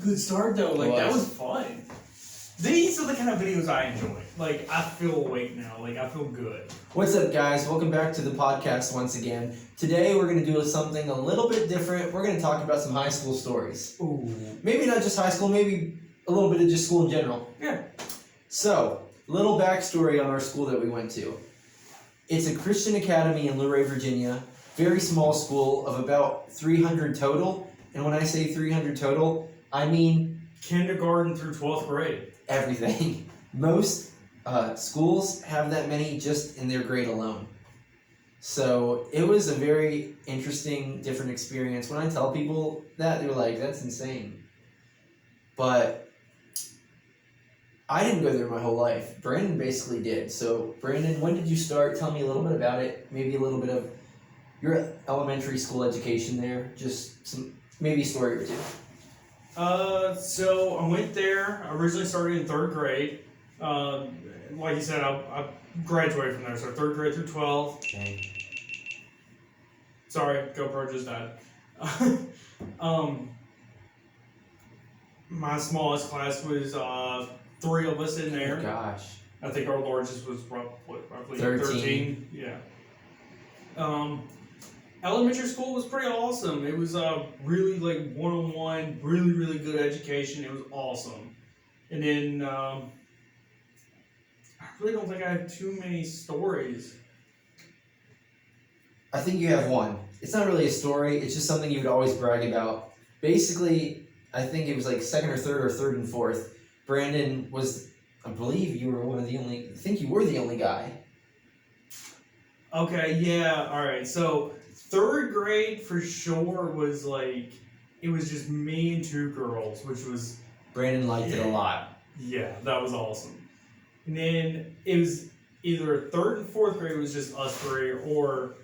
good start though. Like that was fun. These are the kind of videos I enjoy. Like I feel awake now. Like I feel good. What's up, guys? Welcome back to the podcast once again. Today we're going to do something a little bit different. We're going to talk about some high school stories. Ooh. Maybe not just high school, maybe a little bit of just school in general. Yeah. So, little backstory on our school that we went to. It's a Christian academy in Luray, Virginia. Very small school of about 300 total. And when I say 300 total, I mean kindergarten through 12th grade. Everything. Most schools have that many just in their grade alone. So it was a very interesting, different experience. When I tell people that, they're like, that's insane. But I didn't go there my whole life. Brandon basically did. So, Brandon, when did you start? Tell me a little bit about it. Maybe a little bit of your elementary school education there. Just some, maybe a story or two. So I went there. I originally started in 3rd grade. Like you said, I graduated from there. So 3rd grade through 12th. Okay. Sorry, GoPro just died. My smallest class was 3 of us in there. Oh, gosh. I think our largest was roughly 13. Yeah. Elementary school was pretty awesome. It was really like one-on-one, really, really good education. It was awesome. And then I really don't think I have too many stories. I think you have one. It's not really a story. It's just something you would always brag about. Basically, I think it was like 2nd or 3rd or 3rd and 4th. Brandon was, I believe you were one of the only, I think you were the only guy. Okay, yeah, all right. So 3rd grade for sure was like, it was just me and 2 girls, which was... Brandon liked it a lot. Yeah, that was awesome. And then it was either 3rd and 4th grade was just us 3, or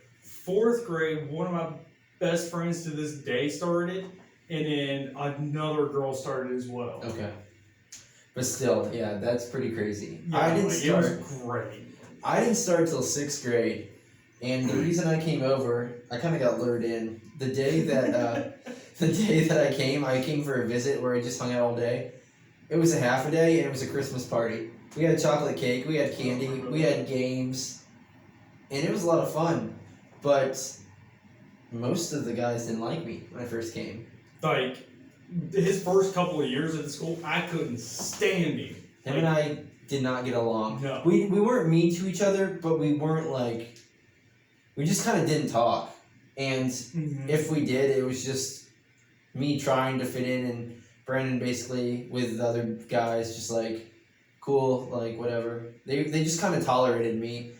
4th grade, one of my best friends to this day started, and then another girl started as well. Okay. But still, yeah, that's pretty crazy. Yeah, I didn't start. It was great. I didn't start till 6th grade. And the reason I came over, I kind of got lured in. The day that I came for a visit where I just hung out all day. It was a half a day, and it was a Christmas party. We had chocolate cake, we had candy, we had games, and it was a lot of fun. But most of the guys didn't like me when I first came. Like, his first couple of years at the school, I couldn't stand him. Him and I did not get along. No. We weren't mean to each other, but we weren't like... We just kind of didn't talk. And if we did, it was just me trying to fit in, and Brandon basically with the other guys just like, cool, like whatever. They just kind of tolerated me.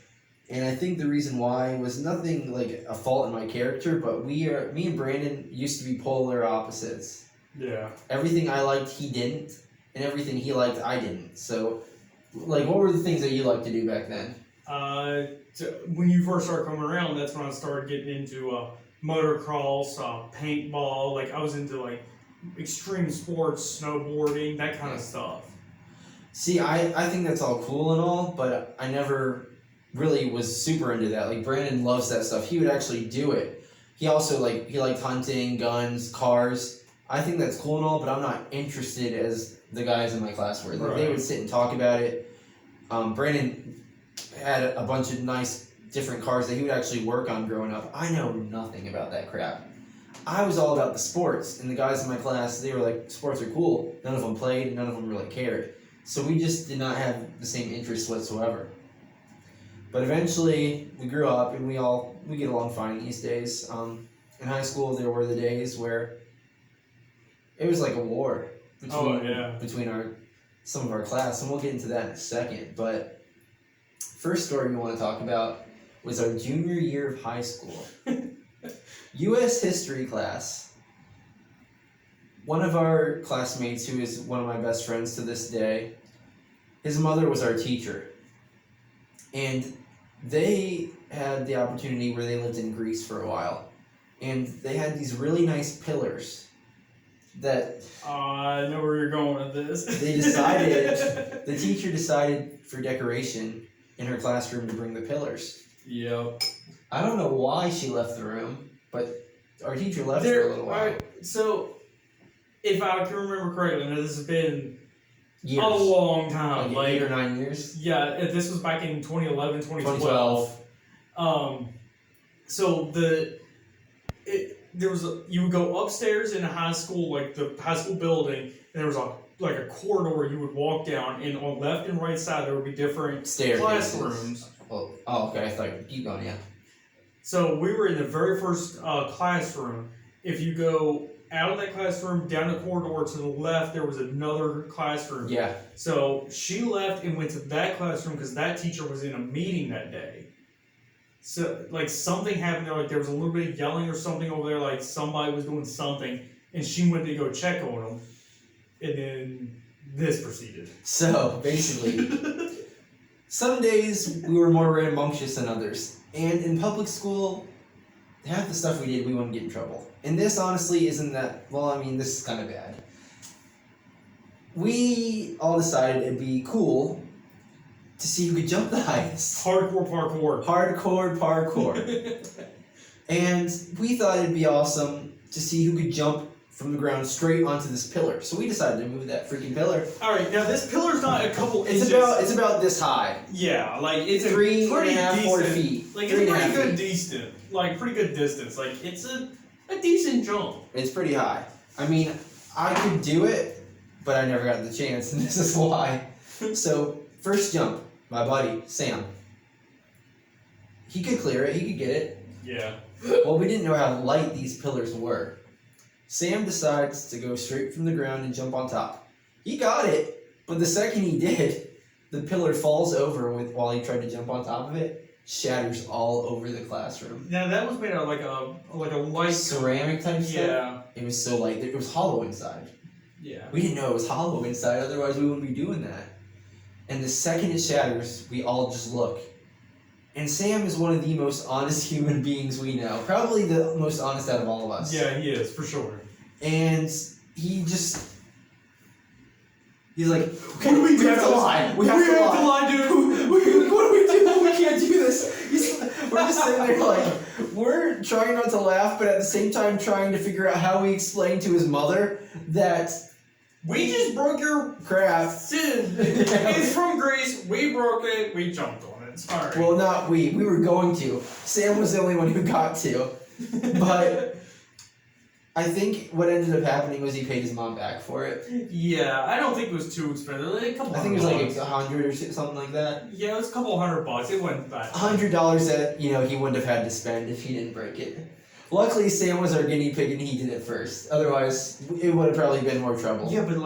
And I think the reason why was nothing like a fault in my character, but me and Brandon used to be polar opposites. Yeah. Everything I liked, he didn't. And everything he liked, I didn't. So, like, what were the things that you liked to do back then? When you first started coming around, that's when I started getting into motocross, paintball. Like I was into like extreme sports, snowboarding, that kind of stuff. See, I think that's all cool and all, but I never really was super into that. Like Brandon loves that stuff. He would actually do it. He also he liked hunting, guns, cars. I think that's cool and all, but I'm not interested as the guys in my class were. Like they would sit and talk about it. Brandon had a bunch of nice different cars that he would actually work on growing up. I know nothing about that crap. I was all about the sports, and the guys in my class, they were like, sports are cool. None of them played, and none of them really cared. So we just did not have the same interests whatsoever. But eventually, we grew up, and we get along fine these days. In high school, there were the days where it was like a war between some of our class, and we'll get into that in a second. But first story we want to talk about was our junior year of high school. U.S. history class. One of our classmates, who is one of my best friends to this day, his mother was our teacher. And they had the opportunity where they lived in Greece for a while. And they had these really nice pillars that... I know where you're going with this. The teacher decided for decoration in her classroom to bring the pillars. Yep. I don't know why she left the room, but our teacher left for a little while. So, if I can remember correctly, now this has been Years. a long time. Like 8 or 9 years? Yeah, this was back in 2011, 2012. So you would go upstairs in a high school, like the high school building, and there was a corridor you would walk down, and on left and right side there would be different Staircases. classrooms. Oh, okay, I thought, keep going, yeah. So we were in the very first classroom. If you go out of that classroom, down the corridor to the left, there was another classroom. Yeah. So she left and went to that classroom because that teacher was in a meeting that day. So, like, something happened there, like, there was a little bit of yelling or something over there, like, somebody was doing something, and she went to go check on them, and then this proceeded. So, basically, some days we were more rambunctious than others, and in public school, half the stuff we did, we wouldn't get in trouble. And this, honestly, isn't that, well, I mean, this is kind of bad. We all decided it'd be cool to see who could jump the highest. Hardcore parkour. Hardcore parkour. And we thought it'd be awesome to see who could jump from the ground straight onto this pillar. So we decided to move that freaking pillar. Alright, now this pillar's not a couple inches. It's about this high. Yeah, like it's a 3.5, 4 feet. Like it's pretty good pretty good distance. Like it's a decent jump. It's pretty high. I mean, I could do it, but I never got the chance, and this is why. So, first jump, my buddy, Sam. He could clear it, he could get it. Yeah. Well, we didn't know how light these pillars were. Sam decides to go straight from the ground and jump on top. He got it, but the second he did, the pillar falls over while he tried to jump on top of it, shatters all over the classroom. Now that was made out of like a light ceramic type stuff. Yeah. It was so light. It was hollow inside. Yeah. We didn't know it was hollow inside, otherwise we wouldn't be doing that. And the second it shatters, we all just look. And Sam is one of the most honest human beings we know. Probably the most honest out of all of us. Yeah, he is, for sure. And he's like, what do we do? We have to lie. We have to lie, dude. What do we do? We can't do this. We're just sitting there like, we're trying not to laugh, but at the same time trying to figure out how we explain to his mother that we just broke your crap. It's from Greece. We broke it. We jumped on it. Sorry. Well, not we. We were going to. Sam was the only one who got to. But I think what ended up happening was he paid his mom back for it. Yeah, I don't think it was too expensive. Like a couple. I think it was like $100 or something like that. Yeah, it was a couple $100. It wasn't bad. $100 that he wouldn't have had to spend if he didn't break it. Luckily, Sam was our guinea pig and he did it first. Otherwise, it would have probably been more trouble. Yeah, but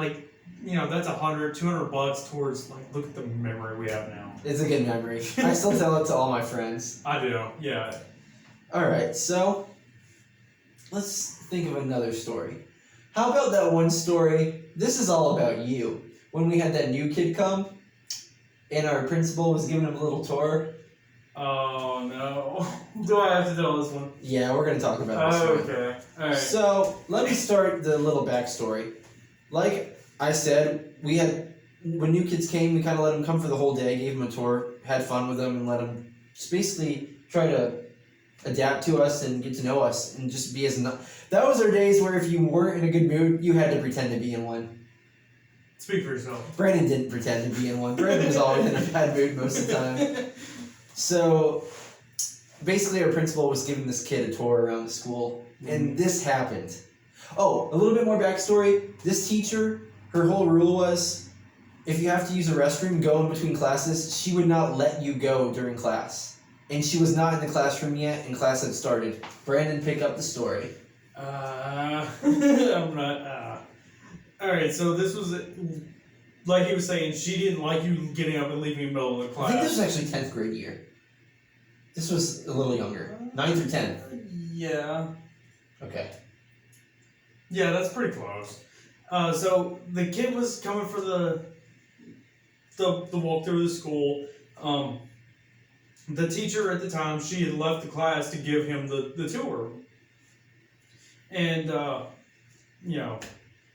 that's $100, $200 towards look at the memory we have now. It's a good memory. I still tell it to all my friends. I do. Yeah. All right, so let's think of another story. How about that one story? This is all about you. When we had that new kid come, and our principal was giving him a little tour. Oh no! Do I have to tell this one? Yeah, we're gonna talk about this one. Okay. All right. So let me start the little backstory. Like I said, when new kids came, we kind of let them come for the whole day, gave them a tour, had fun with them, and let them just basically try to adapt to us and get to know us and just be that was our days where if you weren't in a good mood, you had to pretend to be in one. Speak for yourself. Brandon didn't pretend to be in one. Brandon was always in a bad mood most of the time. So basically our principal was giving this kid a tour around the school, and this happened. Oh, a little bit more backstory. This teacher, her whole rule was, if you have to use a restroom, go in between classes. She would not let you go during class. And she was not in the classroom yet, and class had started. Brandon, pick up the story. I'm not, Alright, so this was, like he was saying, she didn't like you getting up and leaving in the middle of the class. I think this was actually 10th grade year. This was a little younger. 9th or 10th. Yeah. Okay. Yeah, that's pretty close. So the kid was coming for the walk through the school. The teacher at the time, she had left the class to give him the tour. And,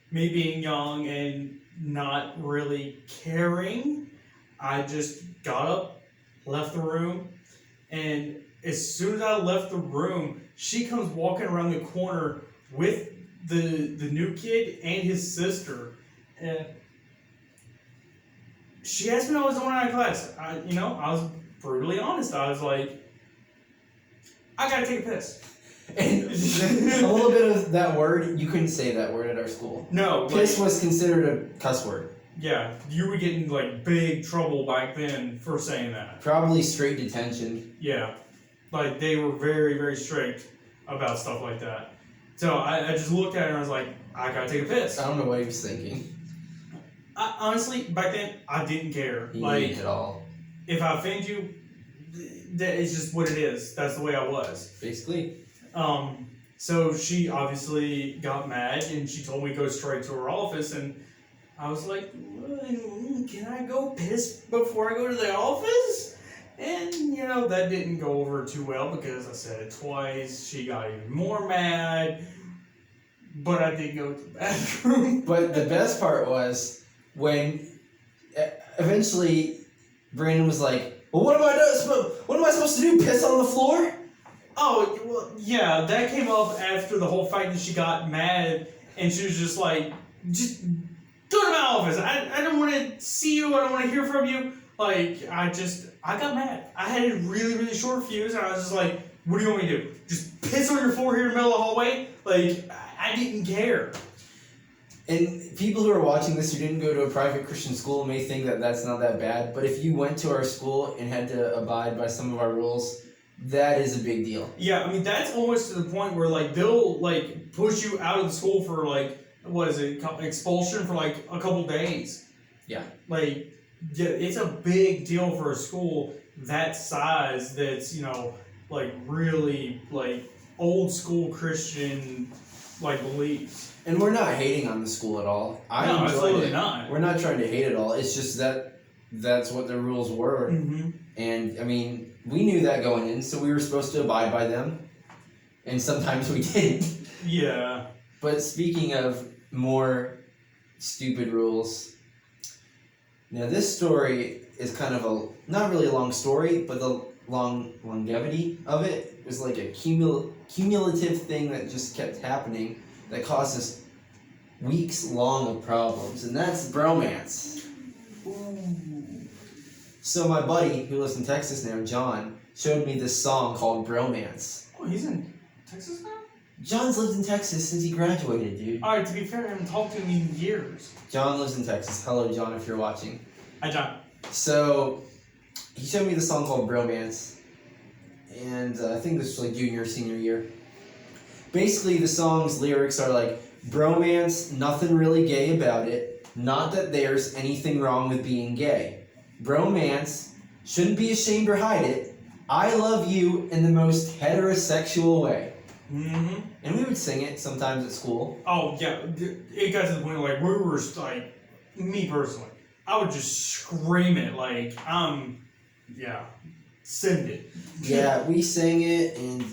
me being young and not really caring, I just got up, left the room, and as soon as I left the room, she comes walking around the corner with the new kid and his sister, and she asked me what I was doing out of class. I was brutally honest. I was like, I gotta take a piss. And a little bit of that word, you couldn't say that word at our school. No, Piss was considered a cuss word. Yeah, you were getting like big trouble back then for saying that. Probably straight detention. Yeah, like they were very, very strict about stuff like that. So I just looked at her and I was like, I gotta take a piss. I don't know what he was thinking. Honestly, back then I didn't care. He like didn't at all. If I offend you, that is just what it is. That's the way I was. Basically. So she obviously got mad and she told me to go straight to her office, and I was like, can I go piss before I go to the office? And, that didn't go over too well because I said it twice. She got even more mad. But I did go to the bathroom. But the best part was when eventually Brandon was like, well, what am I supposed to do? Piss on the floor? Oh, well, yeah, that came up after the whole fight that she got mad and she was just like, just go to my office. I don't want to see you. I don't want to hear from you. Like, I got mad. I had a really, really short fuse and I was just like, what do you want me to do? Just piss on your floor here in the middle of the hallway? Like, I didn't care. And people who are watching this who didn't go to a private Christian school may think that that's not that bad. But if you went to our school and had to abide by some of our rules, that is a big deal. Yeah, I mean, that's almost to the point where, like, they'll, like, push you out of the school for, like, what is it, expulsion for, like, a couple days. Yeah. Like, yeah, it's a big deal for a school that size that's, like, really, like, old school Christian, like, beliefs. And we're not hating on the school at all. No, absolutely not. We're not trying to hate it all. It's just that that's what the rules were. Mm-hmm. And, I mean, we knew that going in, so we were supposed to abide by them. And sometimes we didn't. Yeah. But speaking of more stupid rules, now this story is kind of not really a long story, but the longevity of it was like a cumulative thing that just kept happening that caused us weeks long of problems, and that's bromance. So my buddy, who lives in Texas now, John, showed me this song called Bromance. Oh, he's in Texas now? John's lived in Texas since he graduated, dude. Alright, to be fair, I haven't talked to him in years. John lives in Texas. Hello, John, if you're watching. Hi, John. So, he showed me this song called Bromance, and I think this was like junior or senior year. Basically, the song's lyrics are like, bromance, nothing really gay about it, not that there's anything wrong with being gay. Bromance, shouldn't be ashamed or hide it, I love you in the most heterosexual way. Mm-hmm. And we would sing it sometimes at school. Oh, yeah. It got to the point, like, we were, like, me personally, I would just scream it, like, send it. Yeah, we sang it, and,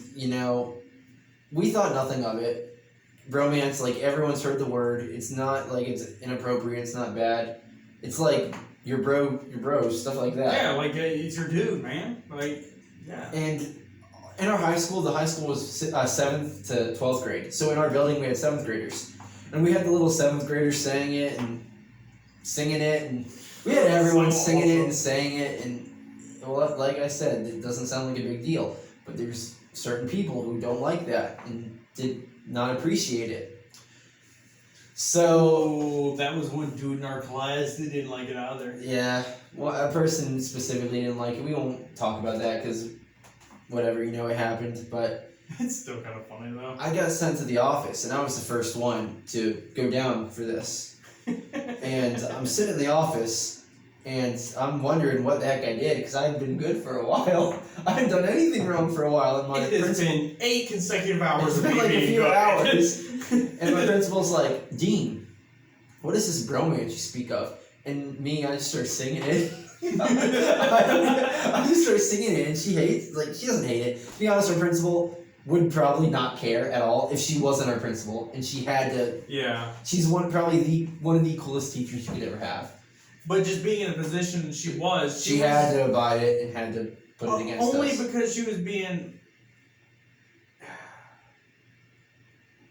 we thought nothing of it. Bromance, like, everyone's heard the word. It's not, like, it's inappropriate, it's not bad. It's like, your bros, stuff like that. Yeah, like, it's your dude, man. Like, yeah. And in our high school, the high school was 7th to 12th grade. So in our building, we had 7th graders. And we had the little 7th graders saying it and singing it. And we had everyone singing it and saying it. And, well, like I said, it doesn't sound like a big deal. But there's certain people who don't like that and did not appreciate it. So that was one dude in our class that didn't like it either. Yeah, well, a person specifically didn't like it. We won't talk about that because whatever, it happened. But it's still kind of funny though. I got sent to the office, and I was the first one to go down for this. And I'm sitting in the office, and I'm wondering what the heck I did because I haven't been good for a while. I haven't done anything wrong for a while, and my it has been 8 consecutive hours. It's been like a few hours. And my principal's like, Dean, what is this bromance you speak of? And me, I just start singing it. I just start singing it, and she doesn't hate it. To be honest, our principal would probably not care at all if she wasn't our principal, and she had to. Yeah. She's one of the coolest teachers you could ever have. But just being in the position she was, she had to abide it and had to put it against only us. because she was being.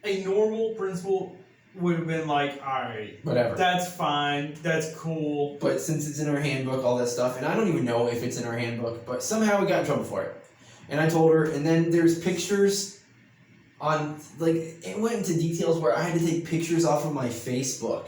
a normal principal would have been like, alright, Whatever. that's fine, that's cool. But since it's in our handbook, all that stuff, and I don't even know if it's in our handbook, but somehow we got in trouble for it. And I told her, and then there's pictures on, like, it went into details where I had to take pictures off of my Facebook.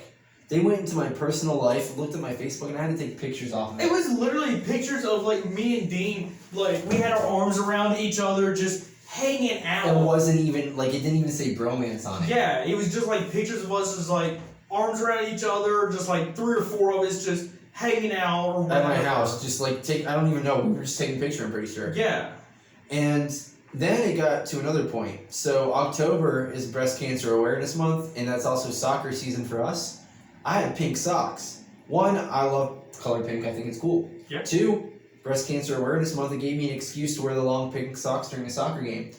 They went into my personal life, looked at my Facebook, and I had to take pictures off of it. It was literally pictures of, like, me and Dean, like, we had our arms around each other, just hanging out. It wasn't even, like, it didn't even say bromance on it. Yeah, it was just, like, pictures of us just, like, arms around each other, just, like, 3 or 4 of us just hanging out. Or At my house, just, like, I don't even know, we were just taking a picture, I'm pretty sure. Yeah. And then it got to another point. So October is Breast Cancer Awareness Month, and that's also soccer season for us. I had pink socks. 1, I love color pink. I think it's cool. Yeah. 2, Breast Cancer Awareness Month. It gave me an excuse to wear the long pink socks during a soccer game.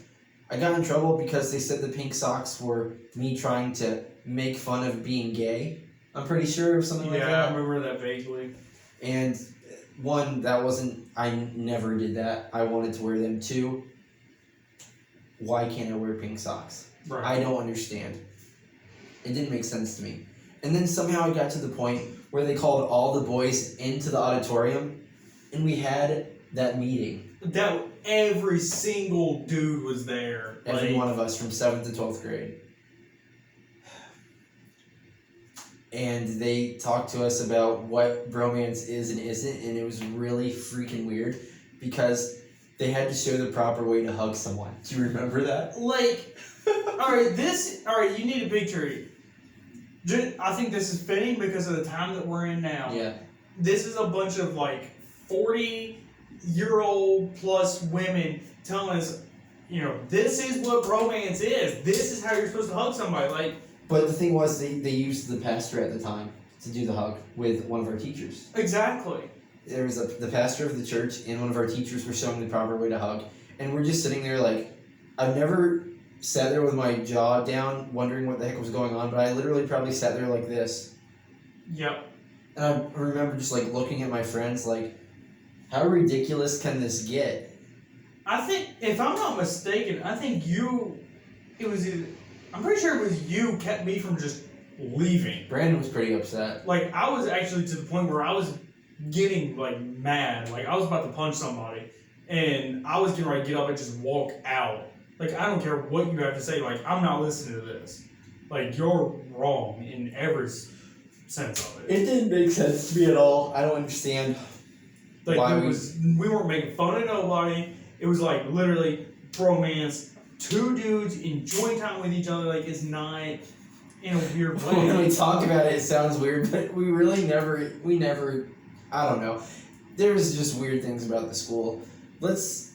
I got in trouble because they said the pink socks were me trying to make fun of being gay. I'm pretty sure of something like that. Yeah, I remember that vaguely. And 1, that wasn't. I never did that. I wanted to wear them. 2, why can't I wear pink socks? Right. I don't understand. It didn't make sense to me. And then somehow I got to the point where they called all the boys into the auditorium, and we had that meeting. That every single dude was there. Every like, one of us from 7th to 12th grade. And they talked to us about what bromance is and isn't, and it was really freaking weird because they had to show the proper way to hug someone. Do you remember that? Like, alright, you need a picture. I think this is fitting because of the time that we're in now. Yeah. This is a bunch of, like, 40-year-old plus women telling us, you know, this is what bromance is. This is how you're supposed to hug somebody. Like, But the thing was, they used the pastor at the time to do the hug with one of our teachers. exactly. There was the pastor of the church and one of our teachers were showing the proper way to hug. And we're just sitting there like, I've never sat there with my jaw down wondering what the heck was going on, but I literally probably sat there like this. Yep. And I remember just like looking at my friends like, how ridiculous can this get? I think, if I'm not mistaken, I'm pretty sure it was you kept me from just leaving. Brandon was pretty upset. Like, I was actually to the point where I was getting, like, mad. Like, I was about to punch somebody. And I was getting ready to get up and just walk out. Like, I don't care what you have to say. Like, I'm not listening to this. Like, you're wrong in every sense of it. It didn't make sense to me at all. I don't understand. Like, why we weren't making fun of nobody. It was, like, literally bromance. 2 dudes enjoying time with each other. Like, it's not in a weird way. When we talk about it, it sounds weird, but we never, I don't know. There was just weird things about the school. Let's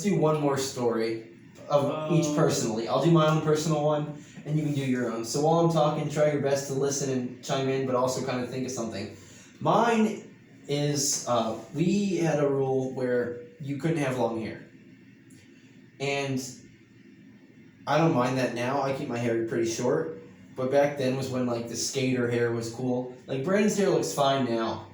do one more story of each personally. I'll do my own personal one, and you can do your own. So while I'm talking, try your best to listen and chime in, but also kind of think of something. Mine is, we had a rule where you couldn't have long hair. And I don't mind that now. I keep my hair pretty short. But back then was when, like, the skater hair was cool. Like, Brandon's hair looks fine now.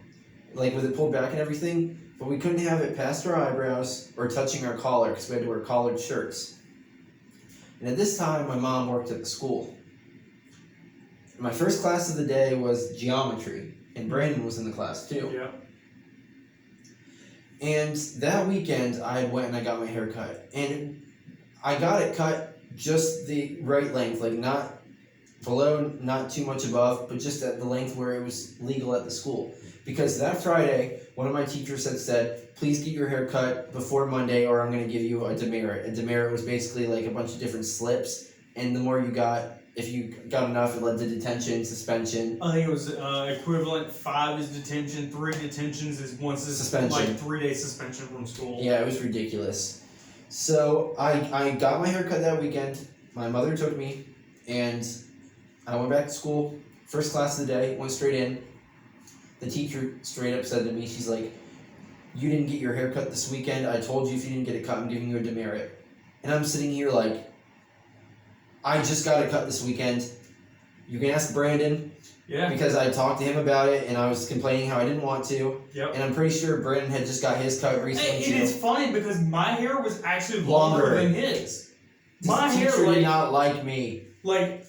Like, with it pulled back and everything. But we couldn't have it past our eyebrows or touching our collar because we had to wear collared shirts. And at this time, my mom worked at the school. My first class of the day was geometry. And Brandon was in the class, too. Yeah. And that weekend, I went and I got my hair cut. And I got it cut just the right length, like not below, not too much above, but just at the length where it was legal at the school. Because that Friday, one of my teachers had said, please get your hair cut before Monday or I'm going to give you a demerit. A demerit was basically like a bunch of different slips. And the more you got, if you got enough, it led to detention, suspension. I think it was equivalent. 5 is detention, 3 detentions is once Suspension. like 3-day suspension from school. Yeah, it was ridiculous. So I got my hair cut that weekend. My mother took me, and I went back to school. First class of the day, went straight in. The teacher straight up said to me, she's like, you didn't get your hair cut this weekend. I told you if you didn't get it cut, I'm giving you a demerit. And I'm sitting here like, I just got it cut this weekend. You can ask Brandon. Yeah. Because I talked to him about it, and I was complaining how I didn't want to. Yep. And I'm pretty sure Brandon had just got his cut recently, It too. is funny because my hair was actually longer than his. My This hair, teacher like, did not like me. like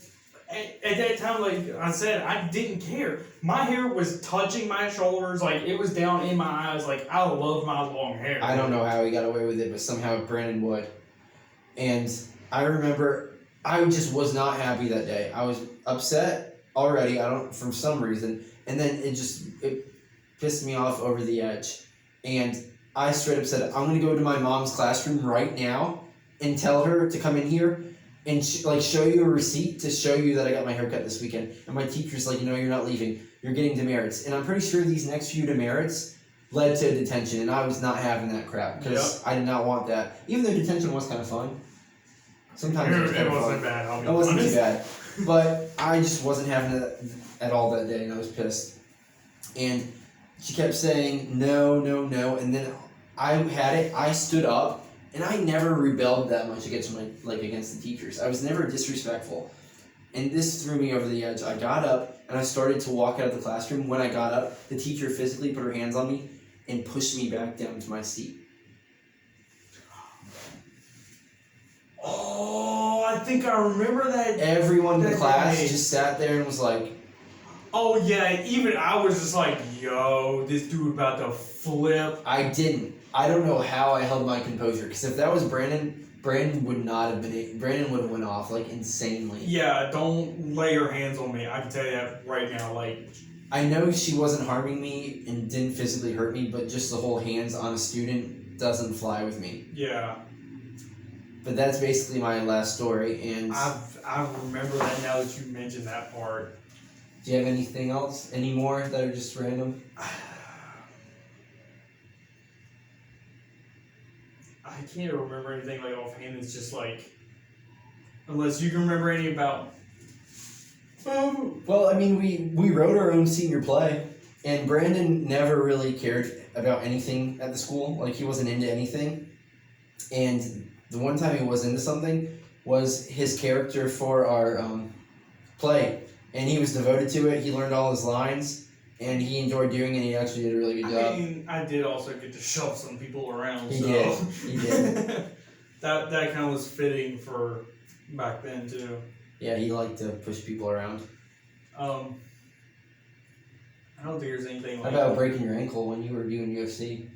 at that time, like I said, I didn't care. My hair was touching my shoulders, like it was down in my eyes. Like I love my long hair. I don't know how he got away with it, but somehow Brandon would. And I remember I just was not happy that day. I was upset already. For some reason, and then it pissed me off over the edge. And I straight up said, I'm gonna go to my mom's classroom right now and tell her to come in here and show you a receipt to show you that I got my haircut this weekend. And my teacher's like, you're not leaving. You're getting demerits. And I'm pretty sure these next few demerits led to detention, and I was not having that crap because I did not want that. Even though detention was kind of fun. Sometimes it wasn't bad. I'll be it wasn't honest. too bad, but I just wasn't having it at all that day, and I was pissed. And she kept saying no, no, no, and then I had it. I stood up, and I never rebelled that much against against the teachers. I was never disrespectful, and this threw me over the edge. I got up and I started to walk out of the classroom. When I got up, the teacher physically put her hands on me and pushed me back down to my seat. Oh, I think I remember that. Everyone in the that class day. just sat there and was like, Oh yeah, even I was just like, yo, this dude about to flip. I didn't. I don't know how I held my composure, because if that was Brandon would not have been. Brandon would have went off like insanely. Yeah, don't lay your hands on me. I can tell you that right now. Like, I know she wasn't harming me and didn't physically hurt me, but just the whole hands on a student doesn't fly with me. yeah, But that's basically my last story. And I remember that now that you mentioned that part. do you have anything else? Any more that are just random? I can't remember anything like offhand. It's just like, unless you can remember any about. Well, I mean, we wrote our own senior play, and Brandon never really cared about anything at the school. Like, he wasn't into anything. And the one time he was into something was his character for our play. And he was devoted to it. He learned all his lines, and he enjoyed doing it. He actually did a really good job. I mean, I did also get to shove some people around. He so. did. He did. that kind of was fitting for back then too. Yeah, he liked to push people around. I don't think there's anything How like. about breaking your ankle when you were doing UFC?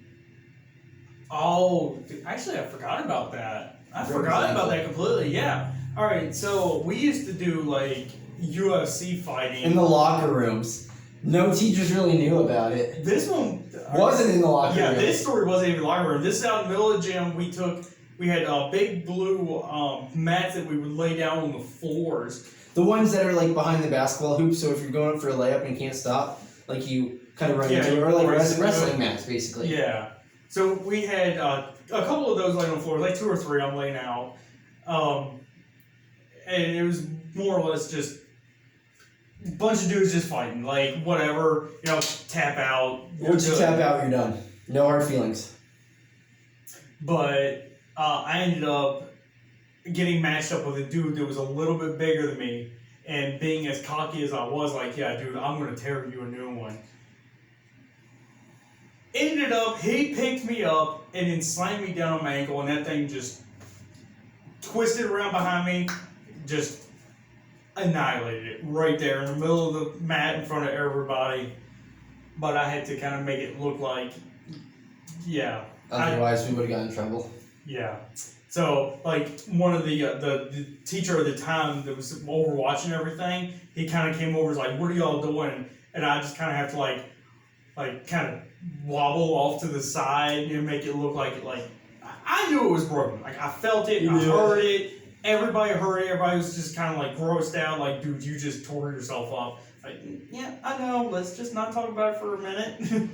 Oh, dude, actually, I forgot about that. I Broke forgot his about ankle. that completely. Yeah. All right. So we used to do like UFC fighting. In the locker rooms. No teachers really knew about it. This one Wasn't in the locker Yeah, room. this story wasn't even locker room. This is out in the middle of the gym. We had big blue mats that we would lay down on the floors. The ones that are like behind the basketball hoop, so if you're going up for a layup and can't stop, like you kind of run Yeah, into it, you or like race into wrestling it. mats, basically. Yeah. So we had a couple of those laying on the floor, like 2 or 3 I'm laying out. And it was more or less just a bunch of dudes just fighting, like whatever, tap out. Once you tap out, you're done. No hard feelings. But I ended up getting matched up with a dude that was a little bit bigger than me, and being as cocky as I was, like, yeah, dude, I'm gonna tear you a new one. Ended up, he picked me up and then slammed me down on my ankle, and that thing just twisted around behind me, just annihilated it right there in the middle of the mat in front of everybody. But I had to kind of make it look like, yeah. Otherwise, we would have gotten in trouble. Yeah. So, like, one of the teacher at the time that was overwatching everything, he kind of came over and was like, what are y'all doing? And I just kind of have to, like kind of wobble off to the side and make it look like, I knew it was broken. Like, I felt it, I heard it, everybody heard it, everybody was just kind of, like, grossed out, like, dude, you just tore yourself up. Like, yeah, I know, let's just not talk about it for a minute.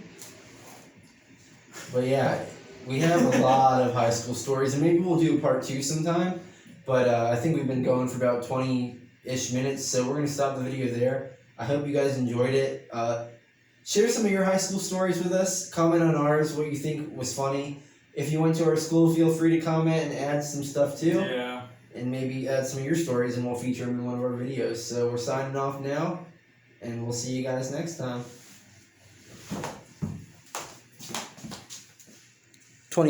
But yeah, we have a lot of high school stories, and maybe we'll do a part 2 sometime. But I think we've been going for about 20-ish minutes, so we're going to stop the video there. I hope you guys enjoyed it. Share some of your high school stories with us. Comment on ours, what you think was funny. If you went to our school, feel free to comment and add some stuff too. Yeah. And maybe add some of your stories, and we'll feature them in one of our videos. So we're signing off now, and we'll see you guys next time.